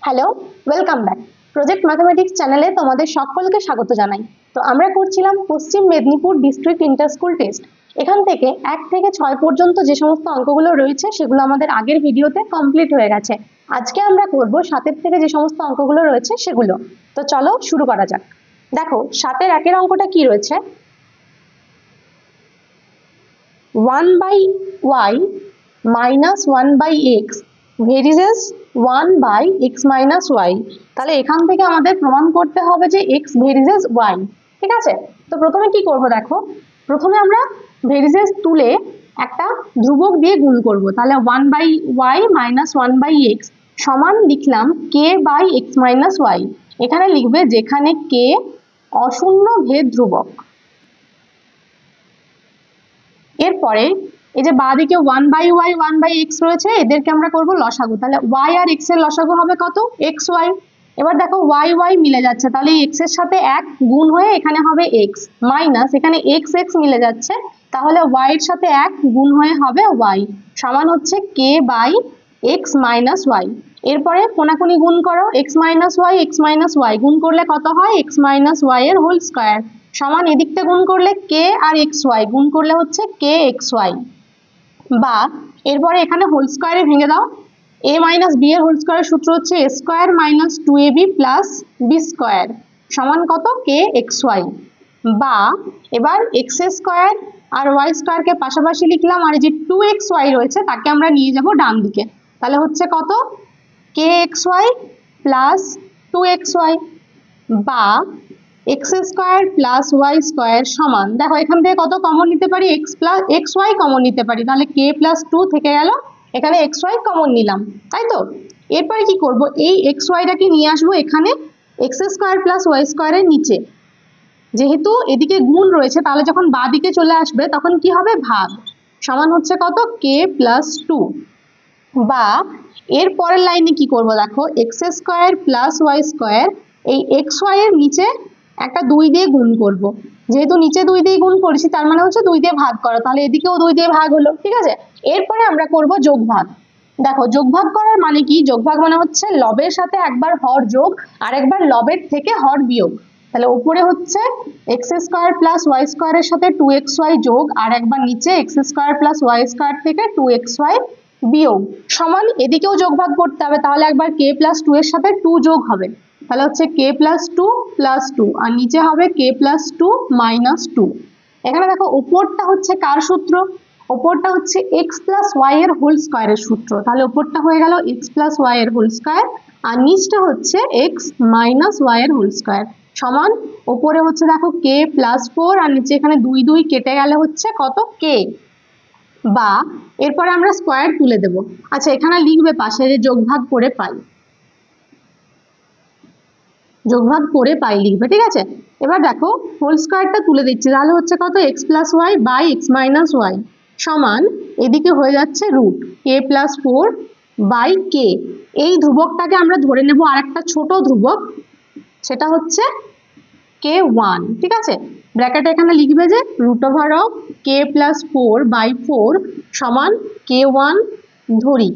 Hello, welcome back. Project mathematics চ্যানেলে তোমাদের সকলকে স্বাগত জানাই। তো আমরা করছিলাম পশ্চিম Medinipur district inter school test. এখান থেকে 1 থেকে 6 পর্যন্ত যে সমস্ত অঙ্কগুলো রয়েছে সেগুলো আমাদের আগের ভিডিওতে কমপ্লিট হয়ে গেছে। আজকে আমরা করব 7 থেকে যে সমস্ত অঙ্কগুলো রয়েছে সেগুলো। তো চলো শুরু করা যাক। দেখো 7 এর অঙ্কটা কি রয়েছে, 1/y minus 1/x ভেরিজেস 1/x minus y। তাহলে এখান থেকে আমাদের প্রমাণ করতে হবে যে x ভেরিজেস y। ঠিক আছে, তো প্রথমে কি করব, দেখো প্রথমে আমরা ভেরিজেস তুলে একটা ধ্রুবক দিয়ে গুণ করব। তাহলে 1/y minus 1/x সমান লিখলাম k by x minus y। এখানে লিখবে যেখানে k অশূন্য ভেদ ধ্রুবক। এরপরে এই যে বাঁদিকে 1/y 1/x রয়েছে, এদেরকে আমরা করব লসাগু। তাহলে y আর x এর লসাগু হবে কত, xy। এবার দেখো y y মিলে যাচ্ছে, তাহলে x এর সাথে 1 গুণ হয়ে এখানে হবে x মাইনাস এখানে x x মিলে যাচ্ছে, তাহলে y এর সাথে 1 গুণ হয়ে হবে y সমান হচ্ছে k by x minus y। এরপরে কোনাকুনি গুণ করো, x মাইনাস y গুণ করলে কত হয়, x মাইনাস y এর হোল স্কয়ার সমান এদিকটা গুণ করলে k আর xy গুণ করলে হচ্ছে kxy। বা এরপরে এখানে হোল স্কয়ারে ভেঙে দাও, a মাইনাস b এর হোল স্কয়ারের সূত্র হচ্ছে a square minus 2ab plus b square সমান কত, kxy। বা এবার x স্কয়ার আর y স্কয়ারকে পাশাপাশি লিখলাম, আর এই যে 2xy রয়েছে তাকে আমরা নিয়ে যাব ডান দিকে, তাহলে হচ্ছে কত, kxy প্লাস 2xy। বা x square plus y square সমান, দেখো এখান থেকে কত কমন নিতে পারি, x প্লাস xy কমন নিতে পারি, তাহলে k প্লাস 2 থেকে গেল, এখানে xy কমন নিলাম, তাই তো। এরপরে কি করব, এই xyটাকে নিয়ে আসবো এখানে x স্কয়ার প্লাস y স্কয়ারের নিচে। যেহেতু এদিকে গুণ রয়েছে তাহলে যখন বাঁ দিকে চলে আসবে তখন কি হবে, ভাগ সমান হচ্ছে কত, k প্লাস 2। বা এর পরের লাইনে কি করব, দেখো x square plus y square এই xy এর নিচে একটা 2 দিয়ে গুণ করব। যেহেতু নিচে 2 দিয়ে গুণ করেছি তার মানে হচ্ছে 2 দিয়ে ভাগ করা, তাহলে এদিকেও 2 দিয়ে ভাগ হলো। ঠিক আছে, এরপরে আমরা করব যোগভাগ। দেখো যোগভাগ করার মানে কি, যোগভাগ মানে হচ্ছে লবের সাথে একবার হর যোগ আর একবার লবের থেকে হর বিয়োগ। তাহলে উপরে হচ্ছে x স্কয়ার প্লাস y স্কয়ারের সাথে 2xy যোগ আর একবার নিচে x square plus y square থেকে 2xy বিয়োগ সমান এদিকেও যোগভাগ করতে হবে, তাহলে একবার k প্লাস 2 এর সাথে 2 যোগ হবে, তাহলে হচ্ছে k প্লাস 2 প্লাস 2 আর নিচে হবে k প্লাস 2 মাইনাস 2। এখানে দেখো উপরটা হচ্ছে কার সূত্র, উপরটা হচ্ছে x প্লাস y এর হোল স্কয়ারের সূত্র, তাহলে উপরটা হয়ে গেল x প্লাস y এর হোল স্কয়ার আর নিচটা হচ্ছে x মাইনাস y এর হোল স্কয়ার সমান উপরে হচ্ছে দেখো k প্লাস 4 আর নিচে এখানে 2 2 কেটে গেলে হচ্ছে কত, k। বা এরপরে আমরা স্কয়ার তুলে দেব। আচ্ছা এখানে লিখবে পাশে যে যোগভাগ করে পাই, যোগভাগ করে পাই লিখবে, ঠিক আছে। এবার দেখো হোল স্কয়ারটা তুলে দিচ্ছি, তাহলে হচ্ছে কত, x plus y by x minus y সমান এদিকে হয়ে যাচ্ছে root k plus 4 by k। এই ধ্রুবকটাকে আমরা ধরে নেব আর একটা ছোট ধ্রুবক, সেটা হচ্ছে k1। ঠিক আছে, ব্র্যাকেটে এখানে লিখবে যে root over of k plus 4 by 4 সমান k1 ধরি।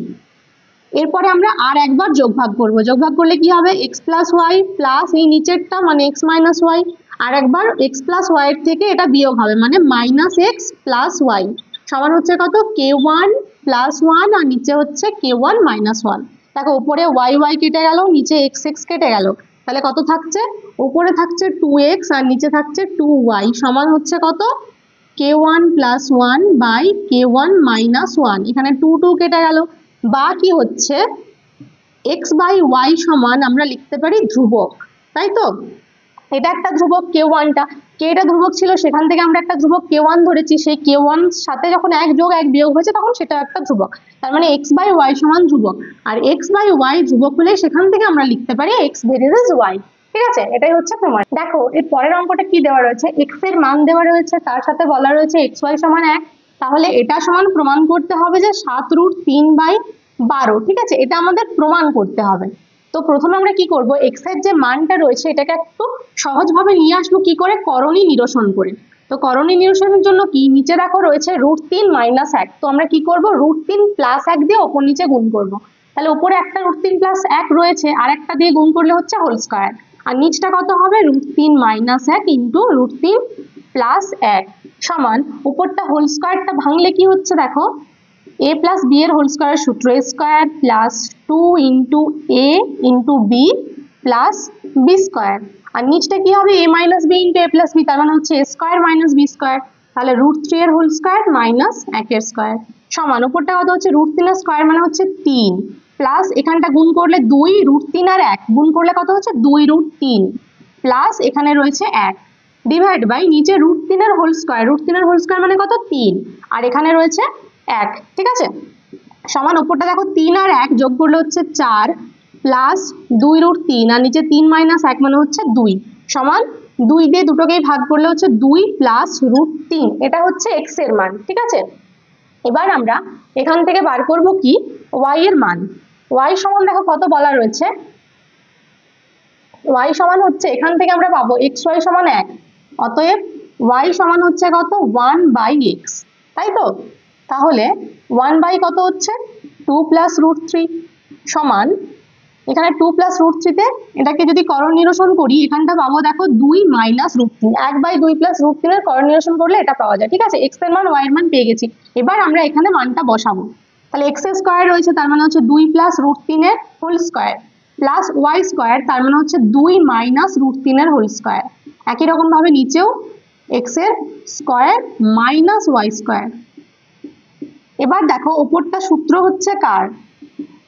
এরপরে আমরা আর একবার যোগভাগ করব, যোগভাগ করলে কি হবে, x প্লাস ওয়াই প্লাস এই নিচেরটা মানে x মাইনাস ওয়াই আর একবার x প্লাস ওয়াই এর থেকে এটা বিয়োগ হবে মানে মাইনাস x প্লাস ওয়াই সমান হচ্ছে কত, k1 প্লাস 1 আর নিচে হচ্ছে k1 মাইনাস 1। দেখো উপরে y y কেটে গেল, নিচে x x কেটে গেল, তাহলে কত থাকছে, উপরে থাকছে 2x আর নিচে থাকছে 2y সমান হচ্ছে কত, k1 plus 1 by k1 minus 1। এখানে 2 2 কেটে গেল। বা কি হচ্ছে x বাই y সমান আমরা লিখতে পারি ধ্রুবক, তাই তো। এটা একটা ধ্রুবক k1টা, kটা ধ্রুবক ছিল সেখান থেকে আমরা একটা ধ্রুবক k1 ধরেছি, সেই k1 সাথে যখন 1 যোগ 1 বিয়োগ হয়েছে তখন সেটা একটা ধ্রুবক, তার মানে x বাই y সমান ধ্রুবক। আর x বাই y ধ্রুবক হলে সেখান থেকে আমরা লিখতে পারি x ভেরিজেস y। ঠিক আছে, এটাই হচ্ছে প্রমাণ। দেখো এর পরের অঙ্কটা কি দেওয়া রয়েছে, x এর মান দেওয়া রয়েছে, তার সাথে বলা রয়েছে xy সমান 1, তাহলে এটা সমান প্রমাণ করতে হবে যে 7√3/12। ঠিক আছে, এটা আমাদের প্রমাণ করতে হবে। তো প্রথমে আমরা কি করব, x এর যে মানটা রয়েছে এটাকে একটু সহজভাবে নিয়ে আসবো কি করে, করণী নিরসন করে। তো করণী নিরসনের জন্য কি, নিচে দেখো রয়েছে √3 - 1, তো আমরা কি করব, √3 + 1 দিয়ে ওপর নিচে গুণ করব। তাহলে উপরে একটা √3 প্লাস 1 রয়েছে, আর একটা দিয়ে গুণ করলে হচ্ছে হোল স্কয়ার, আর নিচটা কত হবে √3 মাইনাস 1 ইন্টু √3 প্লাস 1 সমান উপরটা হোল স্কয়ারটা ভাঙলে কি হচ্ছে দেখো, a প্লাস বি এর হোল স্কয়ারের সূত্র a square plus 2 into a into B plus B square, আর নিচটা কি হবে a minus B into a plus B, তার মানে হচ্ছে a square minus B square, তাহলে √3 এর হোল স্কয়ার মাইনাস 1 এর স্কয়ার সমান উপরটা কত হচ্ছে √3 এর স্কয়ার মানে হচ্ছে 3 প্লাস এখানটা গুণ করলে 2 √3 আর 1 গুণ করলে কত হচ্ছে 2√3 প্লাস এখানে রয়েছে 1 ডিভাইড বাই নিচে √3 এর হোল স্কয়ার, √3 এর হোল স্কয়ার মানে কত 3 আর এখানে রয়েছে 1, ঠিক আছে সমান উপরটা দেখো 3 আর 1 যোগ করলে হচ্ছে 4 প্লাস 2√3 আর নিচে 3 মাইনাস 1 মানে হচ্ছে 2 সমান 2 দিয়ে দুটোকেই ভাগ করলে হচ্ছে 2 প্লাস √3, এটা হচ্ছে x এর মান, ঠিক আছে। এবার আমরা এখান থেকে বার করব কি y এর মান। y সমান দেখো কত বলা রয়েছে, y সমান হচ্ছে এখান থেকে আমরা পাবো xy সমান 1, অতএব y সমান হচ্ছে কত 1/x, তাই তো। তাহলে 1 বাই কত হচ্ছে 2 প্লাস √3 সমান এখানে 2 প্লাস √3 তে এটাকে যদি করণ নিরসন করি এখানটা পাবো দেখো 2 মাইনাস √3, 1/2 প্লাস √3 এর করণ নিরসন করলে এটা পাওয়া যায়, ঠিক আছে। x এর মান y এর মান পেয়ে গেছি, এবার আমরা এখানে মানটা বসাবো। তাহলে x এর স্কয়ার রয়েছে তার মানে হচ্ছে 2 প্লাস √3 এর whole square plus y square তার মানে হচ্ছে 2 মাইনাস √3 এর হোল স্কয়ার, একই রকম ভাবে নিচেও x এর স্কয়ার মাইনাস y স্কয়ার। এবার দেখো ওপরটা সূত্র হচ্ছে কার,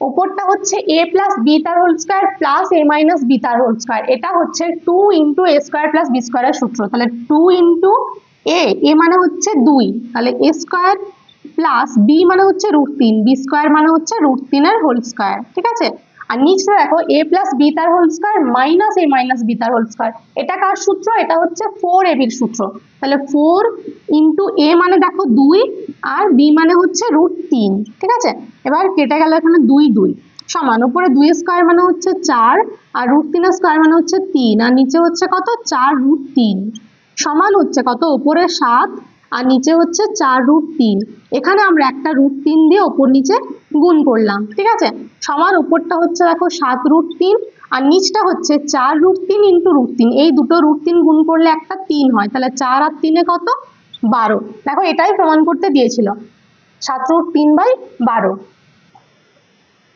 ওপরটা হচ্ছে a প্লাস বি তার whole square plus a minus B তার হোল স্কয়ার, এটা হচ্ছে 2 into a square plus B স্কয়ারের সূত্র। তাহলে 2 ইন্টু a মানে হচ্ছে 2, তাহলে a স্কয়ার প্লাস b মানে হচ্ছে √3, বি স্কয়ার মানে হচ্ছে √3 এর হোল স্কয়ার, ঠিক আছে। আর নিচে দেখো a প্লাস বি তার whole square minus a minus B তার হোল স্কয়ার, এটা কার সূত্র, এটা হচ্ছে 4ab এর সূত্র। তাহলে 4 ইন্টু a মানে দেখো 2 আর b মানে হচ্ছে √3, ঠিক আছে। এবার কেটে গেল এখানে 2 2 সমান উপরে 2 স্কয়ার মানে হচ্ছে 4 আর √3 এর স্কয়ার মানে হচ্ছে 3 আর নিচে হচ্ছে কত 4√3 সমান হচ্ছে কত উপরে 7 আর নিচে হচ্ছে 4√3, এখানে আমরা একটা √3 দিয়ে ওপর নিচে গুণ করলাম, ঠিক আছে। সমান উপরটা হচ্ছে দেখো 7√3 আর নিচটা হচ্ছে 4√3 ইন্টু √3, এই দুটো √3 গুণ করলে একটা 3 হয়, তাহলে 4 আর 3 কত 12। দেখো এটাই প্রমাণ করতে দিয়েছিল 7√3/12।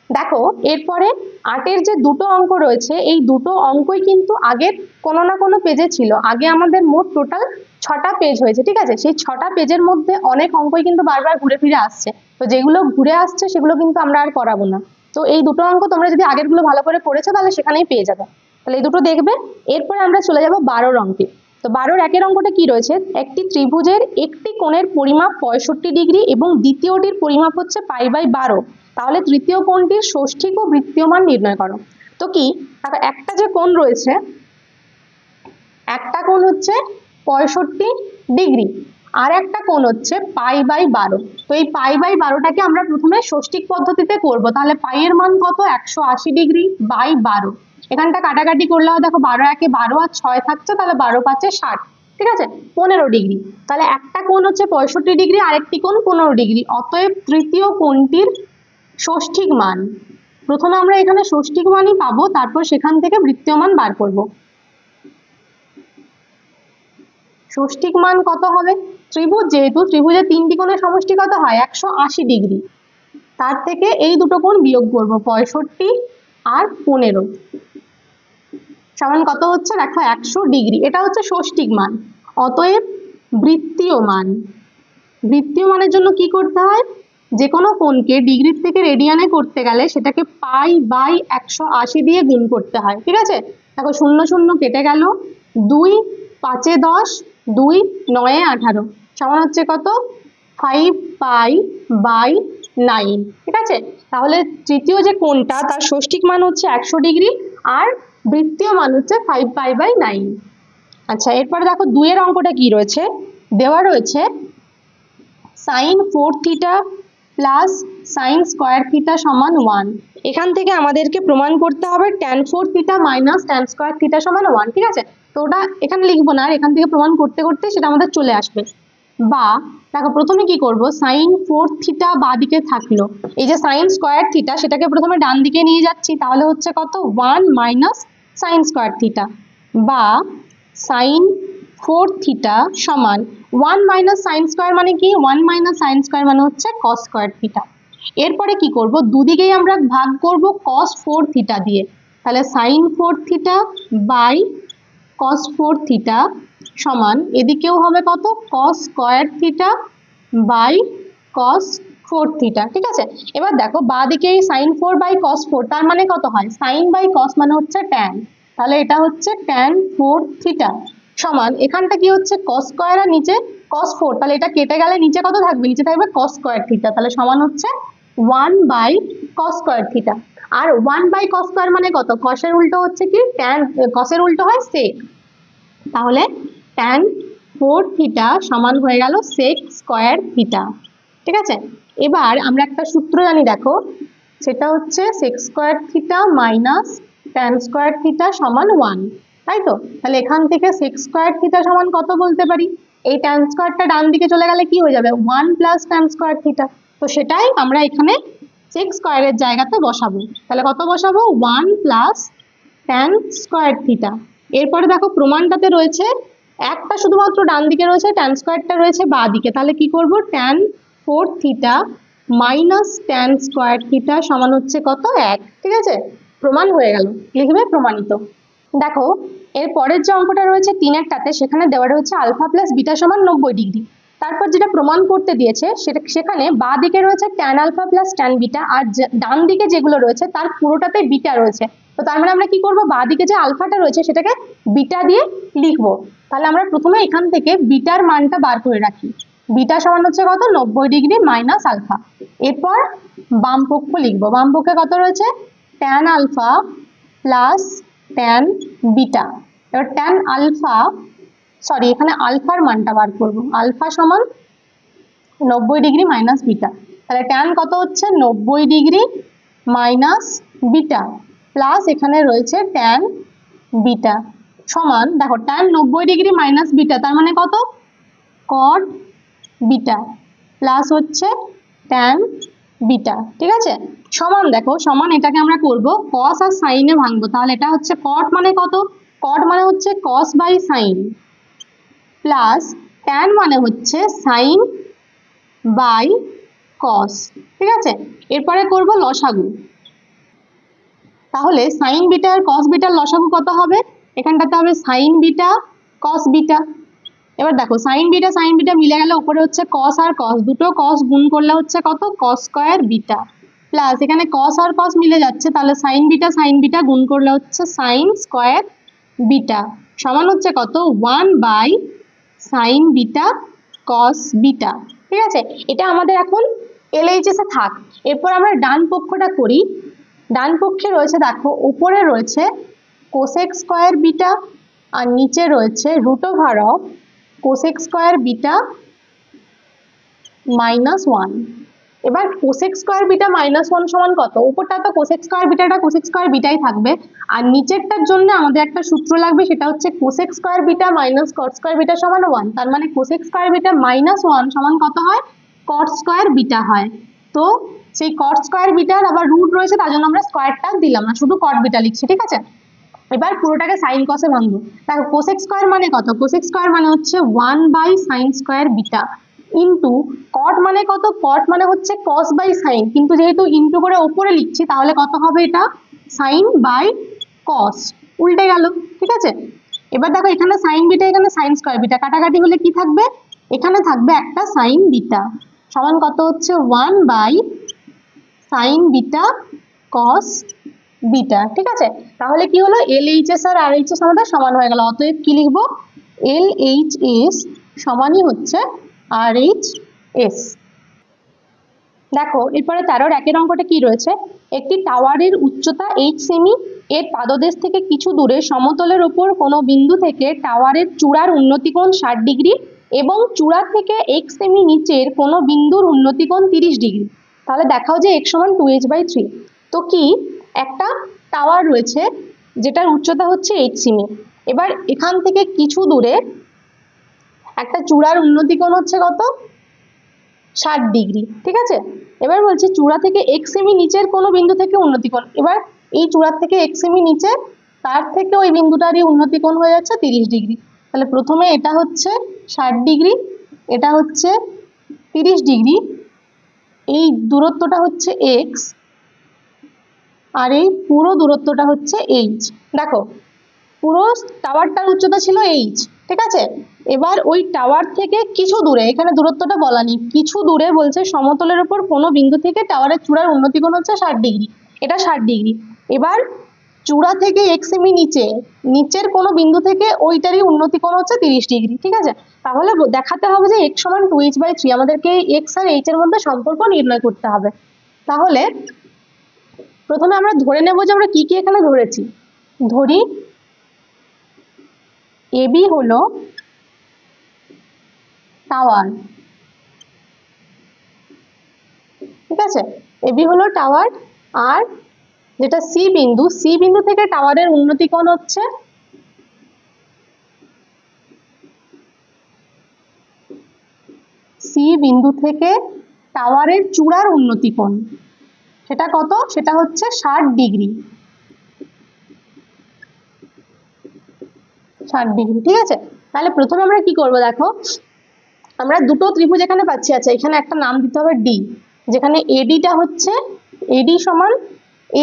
দেখো এরপরে 8-এর যে দুটো অঙ্ক রয়েছে এই দুটো অঙ্কই কিন্তু আগের কোনো না কোনো পেজে ছিল, আগে আমাদের মোট টোটাল 6টা পেজ হয়েছে, ঠিক আছে। সেই 6টা পেজের মধ্যে অনেক অঙ্কই কিন্তু বারবার ঘুরে ফিরে আসছে, তো যেগুলো ঘুরে আসছে সেগুলো কিন্তু আমরা আর করাবো না। তো এই দুটো অঙ্ক তোমরা যদি আগেরগুলো ভালো করে করেছো তাহলে সেখানেই পেয়ে যাবে, তাহলে এই দুটো দেখবে। এরপরে আমরা চলে যাব 12 অঙ্কে। তো 12-র 1-এর অঙ্কটা কি রয়েছে, একটি ত্রিভুজের একটি কোণের পরিমাপ 65 ডিগ্রি এবং দ্বিতীয়টির পরিমাপ হচ্ছে π/12, তাহলে তৃতীয় কোণটির ষষ্ঠিক ও বৃত্তীয় মান নির্ণয় করো। তো কি দেখো একটা যে কোণ রয়েছে, একটা কোণ হচ্ছে 65 ডিগ্রি আর একটা কোণ হচ্ছে π/12, তো এই π/12টাকে আমরা প্রথমে ষষ্ঠিক পদ্ধতিতে করব। তাহলে পাই এর মান কত 180 ডিগ্রি বাই 12, এখানটা কাটাকাটি করলেও দেখো 12 একে 12 আর 6 থাকছে, তাহলে 12 5 60, ঠিক আছে 15 ডিগ্রি। তাহলে একটা কোণ হচ্ছে 65 ডিগ্রি আরেকটি কোণ 15 ডিগ্রি, অতএব তৃতীয় কোণটির ষষ্ঠিক মান, প্রথমে আমরা এখানে ষষ্ঠিক মানই পাবো, তারপর সেখান থেকে বৃত্তীয় মান বার করব। ষষ্ঠিক মান কত হবে, ত্রিভুজ যেহেতু ত্রিভুজের তিনটি কোণের সমষ্টি কত হয় 180 ডিগ্রি, তার থেকে এই দুটো কোণ বিয়োগ করব 65 আর 15 সমান কত হচ্ছে দেখো 100 ডিগ্রি, এটা হচ্ছে ষষ্ঠিক মান। অতএব বৃত্তীয় মান, বৃত্তীয় মানের জন্য কি করতে হয়, যে কোনো কোণকে ডিগ্রি থেকে রেডিয়ানে করতে গেলে সেটাকে π/180 দিয়ে গুণ করতে হয়, ঠিক আছে। দেখো 0 0 কেটে গেল, 2 5 10 2 9 18 সমান হচ্ছে কত 5π/9, ঠিক আছে। তাহলে তৃতীয় যে কোণটা তার ষষ্ঠিক মান হচ্ছে 100 ডিগ্রি আর বৃত্তীয় মান হচ্ছে 5π/9। আচ্ছা এরপরে দেখো 2-এর অঙ্কটা কি রয়েছে, দেওয়া রয়েছে sin 4 theta plus sin square theta সমান 1, এখান থেকে আমাদেরকে প্রমাণ করতে হবে tan 4 theta minus tan square theta সমান 1, ঠিক আছে। তো ওটা এখানে লিখবো না, আর এখান থেকে প্রমাণ করতে করতে সেটা আমাদের চলে আসবে। বা দেখো প্রথমে কি করব, সাইন 4 থিটা বাঁ দিকে থাকলো, এই যে সাইন স্কোয়ার থিটা সেটাকে প্রথমে ডান দিকে নিয়ে যাচ্ছি, তাহলে হচ্ছে কত 1 মাইনাস সাইন স্কোয়ার থিটা, বা সাইন 4 থিটা সমান 1 মাইনাস সাইন স্কোয়ার মানে কি, 1 মাইনাস সাইন স্কোয়ার মানে হচ্ছে কস স্কোয়ার থিটা। এরপরে কি করব, দুদিকেই আমরা ভাগ করব cos 4 থিটা দিয়ে, তাহলে sine 4 theta by cos 4 theta সমান এদিকেও হবে কত cos square theta by cos 4 theta. ঠিক আছে, এবার দেখো বাঁ দিকে sin 4 বাই cos 4 তার মানে কত হয়, sin বাই cos মানে হচ্ছে tan, তাহলে এটা হচ্ছে tan 4 থিটা সমান এখানটা কি হচ্ছে cos স্কয়ার আর নিচে cos 4, তাহলে এটা কেটে গেলে নিচে কত থাকবে, নিচে থাকবে cos স্কয়ার থিটা, তাহলে সমান হচ্ছে 1 বাই cos স্কয়ার থিটা। আর 1 বাই cos স্কয়ার মানে কত, cos এর উল্টো হচ্ছে কি tan, cos এর উল্টো হয় sec, তাহলে tan 4 থিটা সমান হয়ে গেল sec স্কয়ার থিটা। ঠিক আছে, এবার আমরা একটা সূত্র জানি দেখো, সেটা হচ্ছে sec square theta minus tan square theta সমান 1, তাই তো, তাহলে এখান থেকে sec স্কয়ার থিটা সমান কত বলতে পারি, এই tan স্কয়ারটা ডান দিকে চলে গেলে কি হয়ে যাবে 1 প্লাস tan স্কয়ার থিটা, তো সেটাই আমরা এখানে sec স্কয়ারের জায়গাতে বসাবো, তাহলে কত বসাবো 1 প্লাস tan স্কয়ার থিটা। এরপরে দেখো প্রমাণটাতে রয়েছে একটা শুধুমাত্র ডান দিকে রয়েছে, tan স্কয়ারটা রয়েছে বাঁ দিকে, তাহলে কি করব tan 4 theta minus tan square theta সমান হচ্ছে কত 1। ঠিক আছে, প্রমাণ হয়ে গেল, লিখবে প্রমাণিত। দেখো এর পরের যে অঙ্কটা রয়েছে 3-এরটাতে, সেখানে দেওয়া রয়েছে আলফা প্লাস বিটা সমান 90 ডিগ্রি, তারপর যেটা প্রমাণ করতে দিয়েছে সেখানে বাঁ দিকে রয়েছে tan alpha plus tan beta, আর ডান দিকে যেগুলো রয়েছে তার পুরোটাতে বিটা রয়েছে, তো তার মানে আমরা কি করব, বাঁ দিকে যে আলফাটা রয়েছে সেটাকে বিটা দিয়ে লিখবো, তাহলে আমরা প্রথমে এখান থেকে বিটার মানটা বার করে রাখি, বিটা সমান হচ্ছে কত 90 ডিগ্রি মাইনাস আলফা। এরপর বাম পক্ষ লিখবো, বাম পক্ষে কত রয়েছে tan alpha plus tan beta, এবার tan আলফা সরি এখানে আলফার মানটা বার করব, আলফা সমান 90 ডিগ্রি মাইনাস বিটা, তাহলে tan কত হচ্ছে 90 ডিগ্রি মাইনাস বিটা প্লাস এখানে রয়েছে tan বিটা সমান, দেখো tan 90 ডিগ্রি মাইনাস বিটা তার মানে কত cot বিটা প্লাস হচ্ছে tan বিটা। ঠিক আছে, সমান দেখো সমান এটাকে আমরা করব cos আর sin এ ভাঙবো, তাহলে এটা হচ্ছে cot মানে কত, cot মানে হচ্ছে cos by sin plus tan মানে হচ্ছে sin বাই cos। ঠিক আছে, এরপরে করব লসাগু, তাহলে sin বিটা আর cos বিটার লসাগু কত হবে, এখানটাতে হবে sin বিটা cos বিটা, এবার দেখো sin বিটা মিলে গেলে উপরে হচ্ছে cos আর cos, দুটো cos গুণ করলে হচ্ছে কত cos স্কয়ার বিটা প্লাস এখানে cos আর cos মিলে যাচ্ছে, তাহলে sin বিটা গুণ করলে হচ্ছে sin স্কয়ার বিটা সমান হচ্ছে কত 1 by sin beta cos beta. ঠিক আছে, এটা আমাদের এখন LHS এ থাক। এরপর আমরা ডান পক্ষটা করি, ডান পক্ষে রয়েছে দেখো উপরে রয়েছে কোসেক স্কয়ার বিটা আর নিচে রয়েছে root over of cosec square beta minus 1। এবার কোসেক স্কয়ার বিটা মাইনাস 1 সমান কত, উপরটা তো কোসেক স্কয়ার বিটাই থাকবে, আর নিচেরটার জন্য আমাদের একটা সূত্র লাগবে, সেটা হচ্ছে কোসেক স্কয়ার বিটা মাইনাস কট স্কয়ার বিটা সমান 1, তার মানে কোসেক স্কয়ার বিটা মাইনাস 1 সমান কত হয় কট স্কয়ার বিটা হয়। তো সেই কট স্কয়ার বিটার আবার রুট রয়েছে, তার জন্য আমরা স্কয়ারটা দিলাম না, শুধু কট বিটা লিখছি। ঠিক আছে, এবার পুরোটাকে সাইন কসে ভাঙবো, দেখো কোসেক স্কয়ার মানে কত, কোসেক স্কয়ার মানে হচ্ছে 1 by sine square beta into cot মানে কত, কট মানে হচ্ছে কস বাই সাইন, কিন্তু যেহেতু ইন্টু করে উপরে লিখছি তাহলে কত হবে এটা সাইন বাই কস, উল্টে গেল। ঠিক আছে, এবার দেখো এখানে সাইন বিটা এখানে সাইন স্কয়ার বিটা, কাটাকাটি হলে কি থাকবে, এখানে থাকবে একটা সাইন বিটা সমান কত হচ্ছে 1 by sine beta cos beta. ঠিক আছে, তাহলে কি হলো LHS আর RHS আমাদের সমান হয়ে গেল, অতএব কি লিখবো LHS সমানই হচ্ছে RHS। দেখো এরপরে 13-1 অঙ্কটা কি রয়েছে, একটি টাওয়ারের উচ্চতা 8 সেমি, এর পাদদেশ থেকে কিছু দূরে সমতলের ওপর কোনো বিন্দু থেকে টাওয়ারের চূড়ার উন্নতিকোণ 60 ডিগ্রি এবং চূড়া থেকে 1 সেমি নিচের কোনো বিন্দুর উন্নতিকোণ 30 ডিগ্রি, তাহলে দেখাও যে x সমান 2h/3। তো কি একটা টাওয়ার রয়েছে যেটার উচ্চতা হচ্ছে 8 সেমি, এবার এখান থেকে কিছু দূরে একটা চূড়ার উন্নতি কোণ হচ্ছে কত, 60 ডিগ্রি। ঠিক আছে, এবার বলছি চূড়া থেকে x সেমি নিচের কোনো বিন্দু থেকে উন্নতি কোণ। এবার এই চূড়ার থেকে x সেমি নিচে, তার থেকে ওই বিন্দুটারই উন্নতি কোণ হয়ে যাচ্ছে 30 ডিগ্রি। তাহলে প্রথমে এটা হচ্ছে 60 ডিগ্রি, এটা হচ্ছে 30 ডিগ্রি, এই দূরত্বটা হচ্ছে x, আর এই পুরো দূরত্বটা হচ্ছে h। দেখো পুরো টাওয়ারটার উচ্চতা ছিল h, ঠিক আছে। এবার ওই টাওয়ার থেকে কিছু দূরে, এখানে দূরত্বটা বলা নেই, কিছু দূরে বলছে সমতলের উপর কোনো বিন্দু থেকে টাওয়ারের চূড়ার উন্নতি কোণ হচ্ছে 60 ডিগ্রি, এটা 60 ডিগ্রি। এবার চূড়া থেকে x সেমি নিচে, নিচের কোনো বিন্দু থেকে ওইটারই উন্নতি কোণ হচ্ছে 30 ডিগ্রি। ঠিক আছে, তাহলে দেখাতে হবে যে x সমান 2h/3, আমাদেরকে x আর h এর মধ্যে সম্পর্ক নির্ণয় করতে হবে। তাহলে প্রথমে আমরা ধরে নেব যে আমরা কি কি এখানে ধরেছি। ধরি AB হলো টাওয়ার, ঠিক আছে, AB হলো টাওয়ার, আর যেটা C বিন্দু, C বিন্দু থেকে টাওয়ারের উন্নতি কোণ হচ্ছে C বিন্দু থেকে টাওয়ারের চূড়ার উন্নতি কোণ, সেটা কত, সেটা হচ্ছে 60 ডিগ্রি, 60 ডিগ্রি। ঠিক আছে, তাহলে প্রথমে আমরা কি করব, দেখো আমরা দুটো ত্রিভুজ এখানে পাচ্ছি। আচ্ছা, এখানে একটা নাম দিতে হবে ডি, যেখানে এডিটা হচ্ছে এডি সমান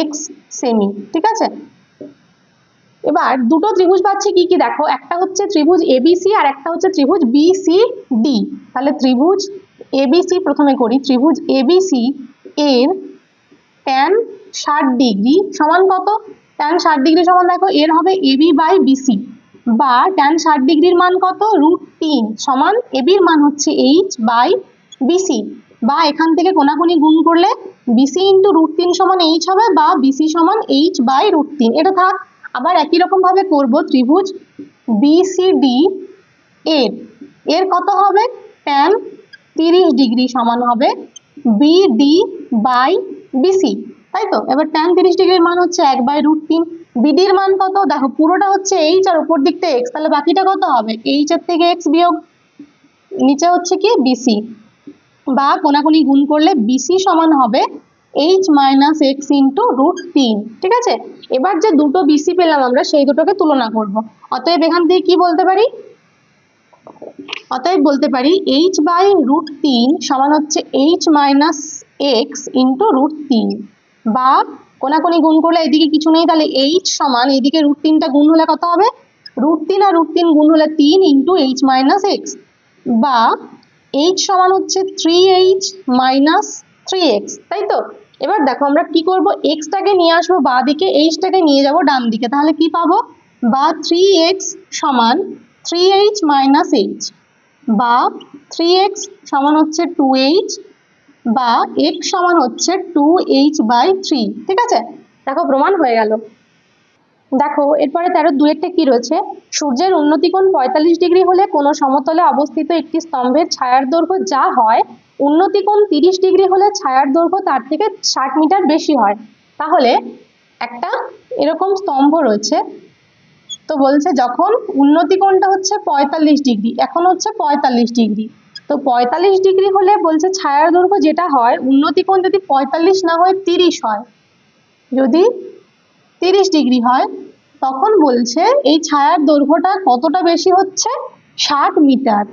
x সেমি। ঠিক আছে, এবার দুটো ত্রিভুজ পাচ্ছি কি কি, দেখো একটা হচ্ছে ত্রিভুজ এবিসি আর একটা হচ্ছে ত্রিভুজ বিসিডি। তাহলে ত্রিভুজ এবিসি প্রথমে করি, ত্রিভুজ এবিসি এর tan 60 ডিগ্রি সমান কত, tan 60 ডিগ্রি সমান দেখো এর হবে এবি বাই বিসি, বা tan 60 ডিগ্রির মান কত, √3 সমান এবির মান হচ্ছে h বাই বিসি, বা এখান থেকে কোনাকুনি গুণ করলে বিসি ইন্টু √3 সমান h হবে, বা বিসি সমান h বাই √3, এটা থাক। আবার একই রকম ভাবে করব ত্রিভুজ বিসিডি এর, এর কত হবে, tan 30 ডিগ্রি সমান হবে বিডি বাই বিসি, তাই তো। এবার tan 30 ডিগ্রির মান হচ্ছে 1/√3, বিডির মান কত, দেখো পুরোটা হচ্ছে h আর উপর দিকটা x, তাহলে বাকিটা কত হবে, h এর থেকে x বিয়োগ, নিচে হচ্ছে কি বিসি, বা কোনাকুনি গুণ করলে বিসি সমান হবে h মাইনাস এক্স ইন্টু √3। ঠিক আছে, এবার যে দুটো বিসি পেলাম আমরা সেই দুটোকে তুলনা করব। অতএব এখান থেকে কি বলতে পারি, অতএব বলতে পারি h বাই √3 সমান হচ্ছে h মাইনাস এক্স ইন্টু √3, বা কোনাকুনি গুণ করলে এদিকে কিছু নেই, তাহলে h সমান এদিকে √3টা গুণ হলে কত হবে, √3 আর √3 গুণ হলে 3 ইন্টু h মাইনাস এক্স, বা h সমান হচ্ছে 3h মাইনাস 3x, তাই তো। এবার দেখো আমরা কি করব, x টাকে নিয়ে আসবো বাঁ দিকে, h টাকে নিয়ে যাব ডান দিকে, তাহলে কি পাবো, বা 3x সমান 3h মাইনাস h, বা 3x সমান হচ্ছে 2h, বা x সমান হচ্ছে 2h/3। ঠিক আছে, দেখো প্রমাণ হয়ে গেল। দেখো এরপরে 13(2)টা কি রয়েছে, সূর্যের উন্নতি কোণ 45 ডিগ্রি হলে কোনো সমতলে অবস্থিত একটি স্তম্ভের ছায়ার দৈর্ঘ্য যা হয়, উন্নতি কোণ 30 ডিগ্রি হলে ছায়ার দৈর্ঘ্য তার থেকে 60 মিটার বেশি হয়। তাহলে একটা এরকম স্তম্ভ রয়েছে, তো বলছে যখন উন্নতি কোণটা হচ্ছে 45 ডিগ্রি, এখন হচ্ছে 45 ডিগ্রি, তো 45 ডিগ্রি হলে বলছে ছায়ার দৈর্ঘ্য যেটা হয়, উন্নতি কোণ যদি 45 না হয় 30 হয়, যদি 30 ডিগ্রি হয়, তখন বলছে এই ছায়ার দৈর্ঘ্যটা কতটা বেশি হচ্ছে, 60 মিটার,